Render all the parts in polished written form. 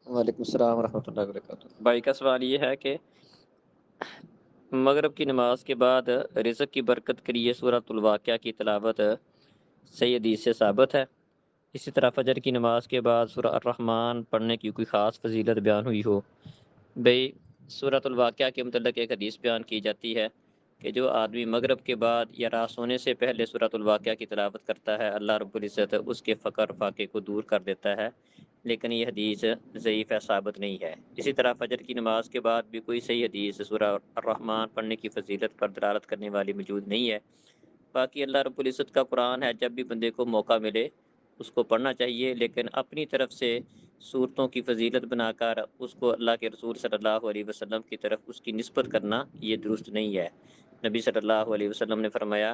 وعلیکم السلام ورحمۃ اللہ وبرکاتہ۔ بھائی کا سوال یہ ہے کہ مغرب کی نماز کے بعد رزق کی برکت کے لیے سورۃ الواقعہ کی تلاوت صحیح حدیث سے ثابت ہے؟ اسی طرح فجر کی نماز کے بعد سورہ الرحمن پڑھنے کی کوئی خاص فضیلت بیان ہوئی ہو؟ بھئی سورۃ الواقعہ کے متعلق ایک حدیث بیان کی جاتی ہے کہ جو آدمی مغرب کے بعد یا رات سونے سے پہلے سورۃ الواقعہ کی تلاوت کرتا ہے، اللہ رب العزت اس کے فقر فاقے کو دور کر دیتا ہے، لیکن یہ حدیث ضعیف ہے، ثابت نہیں ہے۔ اسی طرح فجر کی نماز کے بعد بھی کوئی صحیح حدیث سورہ الرحمن پڑھنے کی فضیلت پر دلالت کرنے والی موجود نہیں ہے۔ باقی اللہ رب العزت کا قرآن ہے، جب بھی بندے کو موقع ملے اس کو پڑھنا چاہیے، لیکن اپنی طرف سے صورتوں کی فضیلت بنا کر اس کو اللہ کے رسول صلی اللہ علیہ وسلم کی طرف اس کی نسبت کرنا یہ درست نہیں ہے۔ نبی صلی اللہ علیہ وسلم نے فرمایا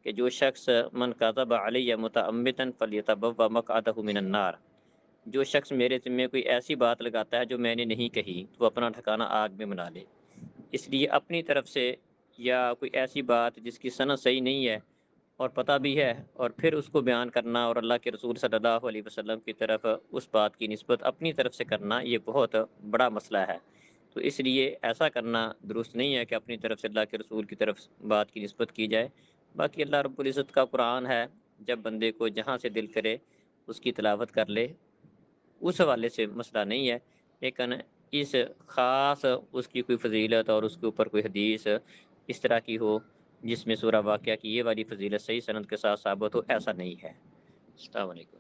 کہ جو شخص من کذب علی متعمدا فلیتبوأ مقعدہ من النار، جو شخص میرے ذمے کوئی ایسی بات لگاتا ہے جو میں نے نہیں کہی تو اپنا ٹھکانہ آگ میں بنا لے۔ اس لیے اپنی طرف سے یا کوئی ایسی بات جس کی سند صحیح نہیں ہے اور پتہ بھی ہے اور پھر اس کو بیان کرنا اور اللہ کے رسول صلی اللہ علیہ وسلم کی طرف اس بات کی نسبت اپنی طرف سے کرنا، یہ بہت بڑا مسئلہ ہے۔ تو اس لیے ایسا کرنا درست نہیں ہے کہ اپنی طرف سے اللہ کے رسول کی طرف بات کی نسبت کی جائے۔ باقی اللہ رب العزت کا قرآن ہے، جب بندے کو جہاں سے دل کرے اس کی تلاوت کر لے، اس حوالے سے مسئلہ نہیں ہے، لیکن اس خاص اس کی کوئی فضیلت اور اس کے اوپر کوئی حدیث اس طرح کی ہو جس میں سورہ واقعہ کی یہ والی فضیلت صحیح سند کے ساتھ ثابت ہو، ایسا نہیں ہے۔ السلام علیکم۔